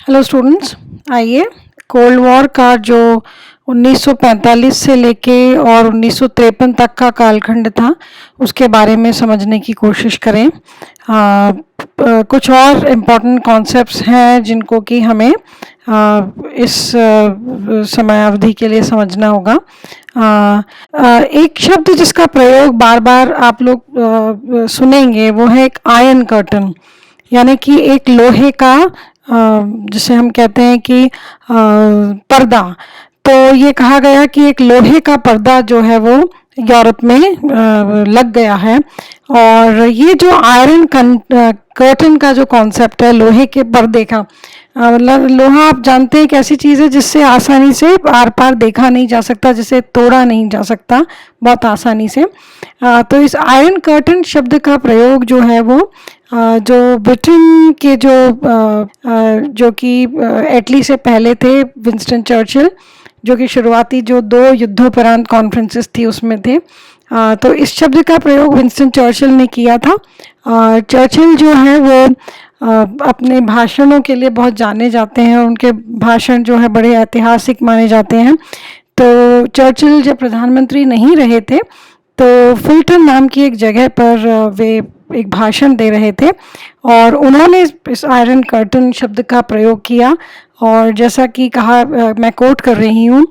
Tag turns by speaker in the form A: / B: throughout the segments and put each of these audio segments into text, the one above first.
A: Hello students, आइए cold war का जो 1945 से लेके और 1953 तक का कालखंड था उसके बारे में समझने की कोशिश करें। कुछ और इम्पॉर्टेंट कॉन्सेप्ट्स हैं जिनको कि हमें इस समय अवधि के लिए समझना होगा। एक शब्द जिसका प्रयोग बार बार आप लोग सुनेंगे वो है एक आयरन कर्टन, यानी कि एक लोहे का जिसे हम कहते हैं कि पर्दा। तो ये कहा गया कि एक लोहे का पर्दा जो है वो यूरोप में लग गया है। और ये जो आयरन कर्टन का जो कॉन्सेप्ट है लोहे के पर्दे का, मतलब लोहा आप जानते हैं एक ऐसी चीज़ है जिससे आसानी से आर पार देखा नहीं जा सकता, जिसे तोड़ा नहीं जा सकता बहुत आसानी से। तो इस आयरन कर्टन शब्द का प्रयोग जो है वो जो ब्रिटेन के जो कि इटली से पहले थे, विंस्टन चर्चिल, जो कि शुरुआती जो 2 युद्धोपरांत कॉन्फ्रेंसेस थी उसमें थे। तो इस शब्द का प्रयोग विंस्टन चर्चिल ने किया था। चर्चिल जो है वो अपने भाषणों के लिए बहुत जाने जाते हैं, उनके भाषण जो है बड़े ऐतिहासिक माने जाते हैं। तो चर्चिल जब प्रधानमंत्री नहीं रहे थे तो फुलटन नाम की एक जगह पर वे एक भाषण दे रहे थे और उन्होंने इस आयरन कर्टन शब्द का प्रयोग किया। और जैसा कि कहा, मैं कोट कर रही हूँ,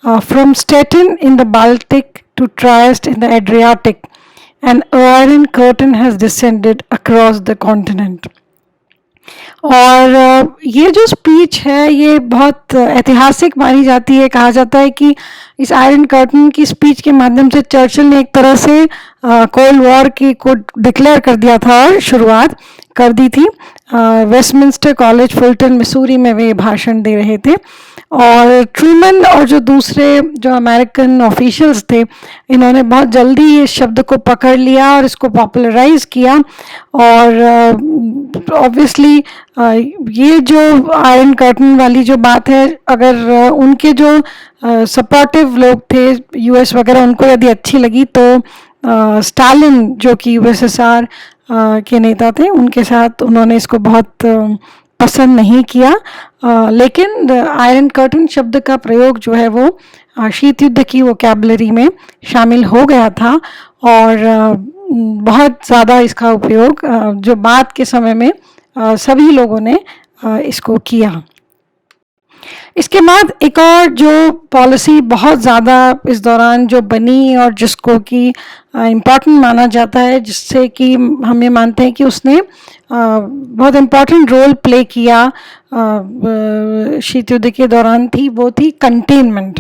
A: from Stettin in the Baltic to Trieste in the Adriatic an iron curtain has descended across the continent. और ये जो स्पीच है ये बहुत ऐतिहासिक मानी जाती है। कहा जाता है कि इस आयरन कर्टन की स्पीच के माध्यम से चर्चिल ने एक तरह से कोल्ड वॉर की को डिक्लेयर कर दिया था और शुरुआत कर दी थी। वेस्टमिंस्टर कॉलेज फुलटन मिसूरी में वे भाषण दे रहे थे। और ट्रूमन और जो दूसरे जो अमेरिकन ऑफिशियल्स थे, इन्होंने बहुत जल्दी इस शब्द को पकड़ लिया और इसको पॉपुलराइज किया। और ऑब्वियसली ये जो आयरन कर्टन वाली जो बात है, अगर उनके जो सपोर्टिव लोग थे यूएस वगैरह, उनको यदि अच्छी लगी तो स्टालिन जो कि यूएसएसआर के नेता थे, उनके साथ उन्होंने इसको बहुत पसंद नहीं किया। लेकिन आयरन कर्टन शब्द का प्रयोग जो है वो शीत युद्ध की वोकैबुलरी में शामिल हो गया था और बहुत ज़्यादा इसका उपयोग जो बाद के समय में सभी लोगों ने इसको किया। इसके बाद एक और जो पॉलिसी बहुत ज़्यादा इस दौरान जो बनी और जिसको कि इम्पॉर्टेंट माना जाता है, जिससे कि हमें मानते हैं कि उसने बहुत इम्पॉर्टेंट रोल प्ले किया शीत युद्ध के दौरान, थी वो थी कंटेनमेंट।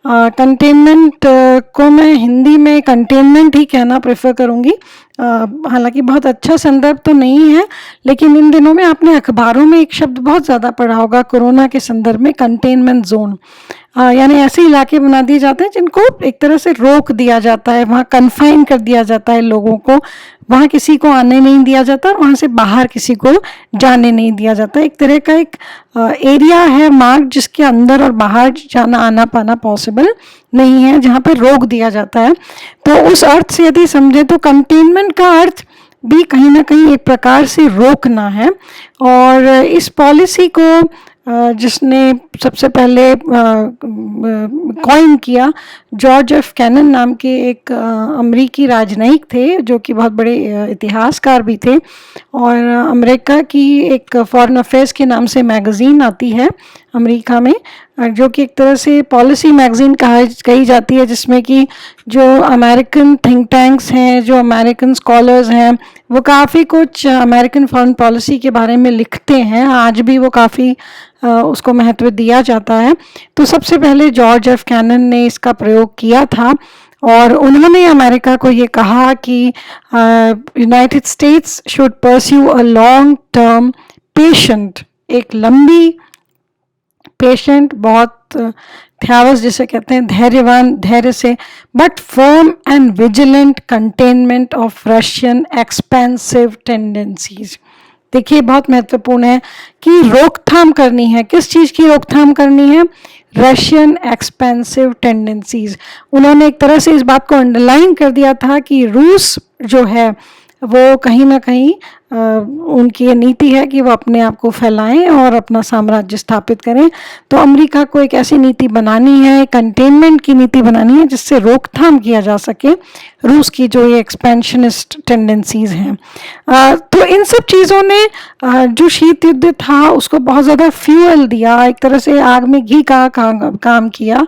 A: कंटेनमेंट को मैं हिंदी में कंटेनमेंट ही कहना प्रेफर करूँगी। हालांकि बहुत अच्छा संदर्भ तो नहीं है, लेकिन इन दिनों में आपने अखबारों में एक शब्द बहुत ज़्यादा पढ़ा होगा कोरोना के संदर्भ में, कंटेनमेंट जोन। यानी ऐसे इलाके बना दिए जाते हैं जिनको एक तरह से रोक दिया जाता है, वहाँ कन्फाइन कर दिया जाता है लोगों को, वहाँ किसी को आने नहीं दिया जाता और वहाँ से बाहर किसी को जाने नहीं दिया जाता। एक तरह का एक एरिया है मार्ग जिसके अंदर और बाहर जाना आना पाना पॉसिबल नहीं है, जहाँ पर रोक दिया जाता है। तो उस अर्थ से यदि समझे तो कंटेनमेंट का अर्थ भी कहीं ना कहीं एक प्रकार से रोकना है। और इस पॉलिसी को जिसने सबसे पहले कॉइन किया, जॉर्ज एफ कैनन नाम के एक अमेरिकी राजनयिक थे, जो कि बहुत बड़े इतिहासकार भी थे। और अमेरिका की एक फॉरेन अफेयर्स के नाम से मैगज़ीन आती है अमेरिका में, जो कि एक तरह से पॉलिसी मैगज़ीन कही जाती है, जिसमें कि जो अमेरिकन थिंक टैंक्स हैं, जो अमेरिकन स्कॉलर्स हैं, वो काफ़ी कुछ अमेरिकन फॉरेन पॉलिसी के बारे में लिखते हैं। आज भी वो काफ़ी उसको महत्व दिया जाता है। तो सबसे पहले जॉर्ज एफ कैनन ने इसका प्रयोग किया था और उन्होंने अमेरिका को ये कहा कि United states should pursue a long term patient, एक लंबी पेशेंट, बहुत थ्यावस जिसे कहते हैं, धैर्यवान, धैर्य से, but firm and vigilant containment of Russian expensive tendencies. देखिए बहुत महत्वपूर्ण है कि रोकथाम करनी है। किस चीज़ की रोकथाम करनी है? Russian expensive tendencies. उन्होंने एक तरह से इस बात को अंडरलाइन कर दिया था कि रूस जो है वो कहीं ना कहीं उनकी ये नीति है कि वो अपने आप को फैलाएं और अपना साम्राज्य स्थापित करें। तो अमेरिका को एक ऐसी नीति बनानी है, कंटेनमेंट की नीति बनानी है जिससे रोकथाम किया जा सके रूस की जो ये एक्सपेंशनिस्ट टेंडेंसीज हैं। तो इन सब चीज़ों ने जो शीत युद्ध था उसको बहुत ज़्यादा फ्यूअल दिया, एक तरह से आग में घी का काम किया,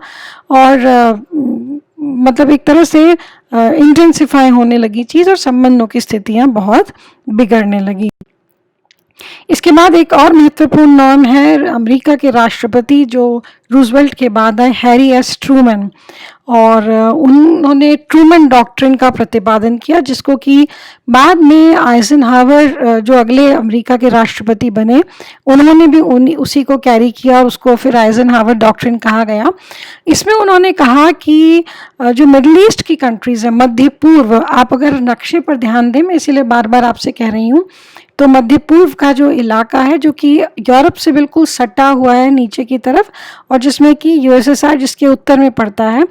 A: और मतलब एक तरह से इंटेंसिफाई होने लगी चीज़ और संबंधों की स्थितियां बहुत बिगड़ने लगी। इसके बाद एक और महत्वपूर्ण नाम है अमेरिका के राष्ट्रपति जो रूजवेल्ट के बाद आए, हैरी एस ट्रूमैन, और उन्होंने ट्रूमैन डॉक्ट्रिन का प्रतिपादन किया, जिसको कि बाद में आइजनहावर जो अगले अमेरिका के राष्ट्रपति बने उन्होंने भी उसी को कैरी किया और उसको फिर आइजनहावर डॉक्ट्रिन कहा गया। इसमें उन्होंने कहा कि जो मिडल ईस्ट की कंट्रीज़ है, मध्य पूर्व, आप अगर नक्शे पर ध्यान दें, मैं इसीलिए बार बार आपसे कह रही हूँ, तो मध्य पूर्व का जो इलाका है जो कि यूरोप से बिल्कुल सटा हुआ है नीचे की तरफ, और जिसमें कि यूएसएसआर जिसके उत्तर में पड़ता है,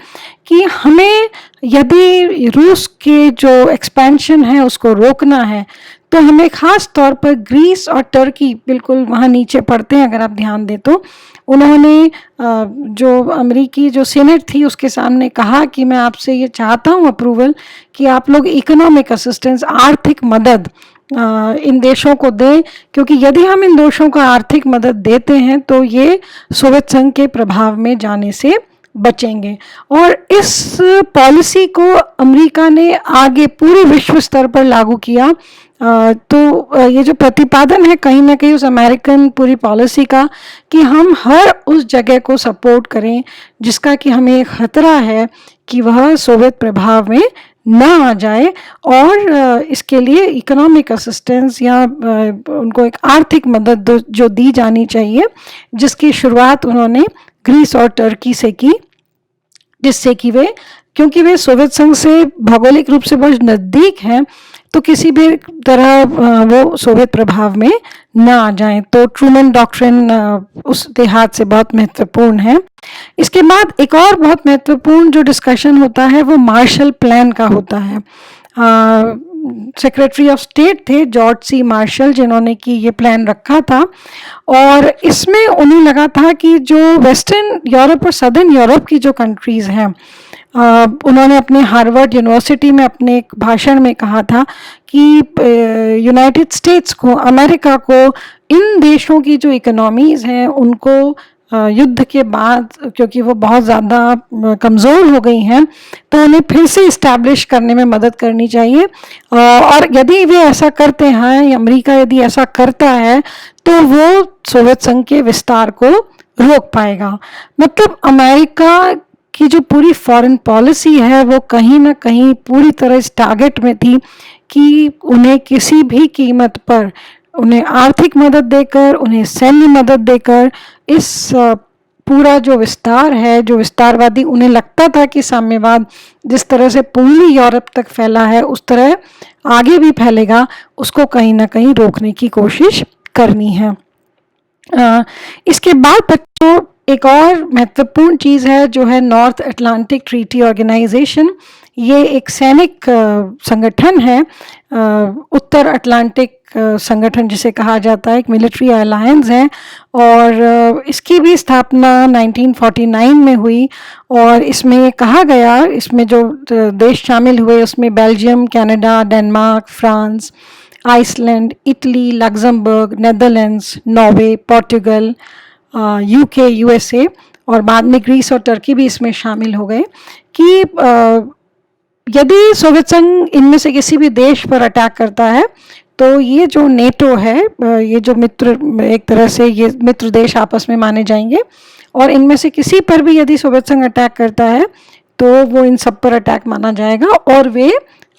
A: कि हमें यदि रूस के जो एक्सपेंशन है उसको रोकना है तो हमें ख़ास तौर पर ग्रीस और टर्की बिल्कुल वहाँ नीचे पड़ते हैं, अगर आप ध्यान दें तो। उन्होंने जो अमेरिकी जो सीनेट थी उसके सामने कहा कि मैं आपसे ये चाहता हूँ अप्रूवल कि आप लोग इकोनॉमिक असिस्टेंस, आर्थिक मदद इन देशों को दें, क्योंकि यदि हम इन देशों को आर्थिक मदद देते हैं तो ये सोवियत संघ के प्रभाव में जाने से बचेंगे। और इस पॉलिसी को अमेरिका ने आगे पूरे विश्व स्तर पर लागू किया। तो ये जो प्रतिपादन है कहीं ना कहीं उस अमेरिकन पूरी पॉलिसी का कि हम हर उस जगह को सपोर्ट करें जिसका कि हमें खतरा है कि वह सोवियत प्रभाव में ना आ जाए, और इसके लिए इकोनॉमिक असिस्टेंस या उनको एक आर्थिक मदद जो दी जानी चाहिए, जिसकी शुरुआत उन्होंने ग्रीस और टर्की से की, जिससे कि वे, क्योंकि वे सोवियत संघ से भौगोलिक रूप से बहुत नज़दीक हैं, तो किसी भी तरह वो सोवियत प्रभाव में ना आ जाएं। तो ट्रूमैन डॉक्ट्रिन उस लिहाज से बहुत महत्वपूर्ण है। इसके बाद एक और बहुत महत्वपूर्ण जो डिस्कशन होता है वो मार्शल प्लान का होता है। सेक्रेटरी ऑफ स्टेट थे जॉर्ज सी मार्शल, जिन्होंने कि ये प्लान रखा था, और इसमें उन्हें लगा था कि जो वेस्टर्न यूरोप और सदर्न यूरोप की जो कंट्रीज़ हैं, उन्होंने अपने हार्वर्ड यूनिवर्सिटी में अपने एक भाषण में कहा था कि यूनाइटेड स्टेट्स को, अमेरिका को, इन देशों की जो इकोनॉमीज़ हैं उनको युद्ध के बाद, क्योंकि वो बहुत ज़्यादा कमज़ोर हो गई हैं, तो उन्हें फिर से इस्टेब्लिश करने में मदद करनी चाहिए। और यदि वे ऐसा करते हैं, अमेरिका यदि ऐसा करता है, तो वो सोवियत संघ के विस्तार को रोक पाएगा। मतलब अमेरिका की जो पूरी फॉरेन पॉलिसी है वो कहीं ना कहीं पूरी तरह इस टारगेट में थी कि उन्हें किसी भी कीमत पर, उन्हें आर्थिक मदद देकर, उन्हें सैन्य मदद देकर, इस पूरा जो विस्तार है, जो विस्तारवादी, उन्हें लगता था कि साम्यवाद जिस तरह से पूरी यूरोप तक फैला है उस तरह आगे भी फैलेगा, उसको कहीं ना कहीं रोकने की कोशिश करनी है। इसके बाद बच्चों एक और महत्वपूर्ण चीज़ है जो है नॉर्थ अटलांटिक ट्रीटी ऑर्गेनाइजेशन। ये एक सैनिक संगठन है, उत्तर अटलांटिक संगठन जिसे कहा जाता है, एक मिलिट्री अलायंस है, और इसकी भी स्थापना 1949 में हुई। और इसमें कहा गया, इसमें जो देश शामिल हुए उसमें Belgium, Canada, Denmark, France, Iceland, Italy, Luxembourg, Netherlands, Norway, Portugal, UK, USA, और बाद में ग्रीस और टर्की भी इसमें शामिल हो गए कि यदि सोवियत संघ इनमें से किसी भी देश पर अटैक करता है तो ये जो नेटो है, ये जो मित्र, एक तरह से ये मित्र देश आपस में माने जाएंगे, और इनमें से किसी पर भी यदि सोवियत संघ अटैक करता है तो वो इन सब पर अटैक माना जाएगा, और वे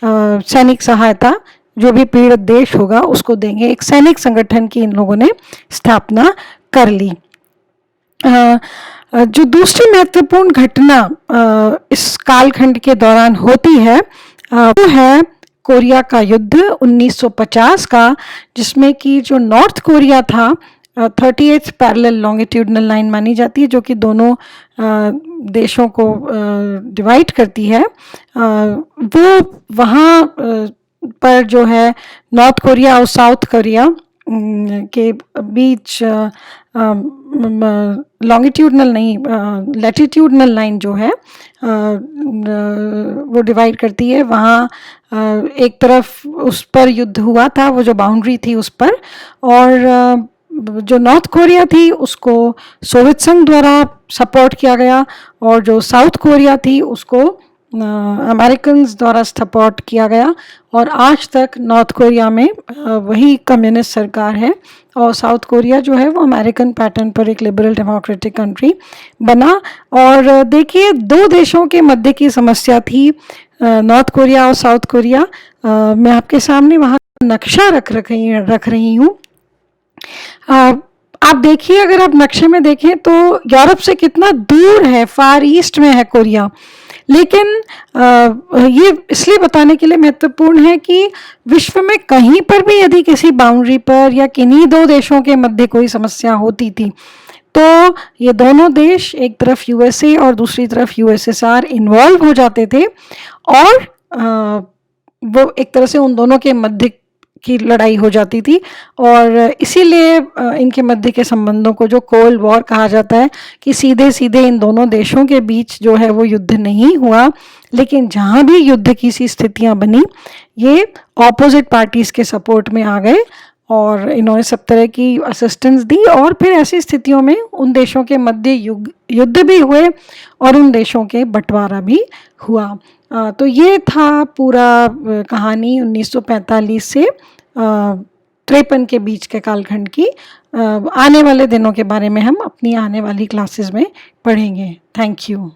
A: सैनिक सहायता जो भी पीड़ित देश होगा उसको देंगे। एक सैनिक संगठन की इन लोगों ने स्थापना कर ली। जो दूसरी महत्वपूर्ण घटना इस कालखंड के दौरान होती है वो है कोरिया का युद्ध 1950 का, जिसमें कि जो नॉर्थ कोरिया था 38th पैरेलल लॉन्गिट्यूडनल लाइन मानी जाती है, जो कि दोनों देशों को डिवाइड करती है, वो वहाँ पर जो है नॉर्थ कोरिया और साउथ कोरिया के बीच लॉन्गिट्यूडनल नहीं, लैटिट्यूडनल लाइन जो है वो डिवाइड करती है। वहाँ एक तरफ उस पर युद्ध हुआ था, वो जो बाउंड्री थी उस पर, और जो नॉर्थ कोरिया थी उसको सोवियत संघ द्वारा सपोर्ट किया गया, और जो साउथ कोरिया थी उसको अमेरिकन्स द्वारा सपोर्ट किया गया। और आज तक नॉर्थ कोरिया में वही कम्युनिस्ट सरकार है, और साउथ कोरिया जो है वो अमेरिकन पैटर्न पर एक लिबरल डेमोक्रेटिक कंट्री बना। और देखिए, दो देशों के मध्य की समस्या थी, नॉर्थ कोरिया और साउथ कोरिया। मैं आपके सामने वहाँ नक्शा रख रही हूँ। आप देखिए, अगर आप नक्शे में देखें तो यूरोप से कितना दूर है, फार ईस्ट में है कोरिया। लेकिन ये इसलिए बताने के लिए महत्वपूर्ण है कि विश्व में कहीं पर भी यदि किसी बाउंड्री पर या किन्हीं दो देशों के मध्य कोई समस्या होती थी, तो ये दोनों देश, एक तरफ यूएसए और दूसरी तरफ यूएसएसआर, इन्वॉल्व हो जाते थे, और वो एक तरह से उन दोनों के मध्य की लड़ाई हो जाती थी। और इसीलिए इनके मध्य के संबंधों को जो कोल्ड वॉर कहा जाता है, कि सीधे सीधे इन दोनों देशों के बीच जो है वो युद्ध नहीं हुआ, लेकिन जहाँ भी युद्ध की सी स्थितियाँ बनी, ये ऑपोजिट पार्टीज़ के सपोर्ट में आ गए, और इन्होंने सब तरह की असिस्टेंस दी, और फिर ऐसी स्थितियों में उन देशों के मध्य युद्ध भी हुए और उन देशों के बंटवारा भी हुआ। तो ये था पूरा कहानी 1945 से 53 के बीच के कालखंड की। आने वाले दिनों के बारे में हम अपनी आने वाली क्लासेस में पढ़ेंगे। Thank you.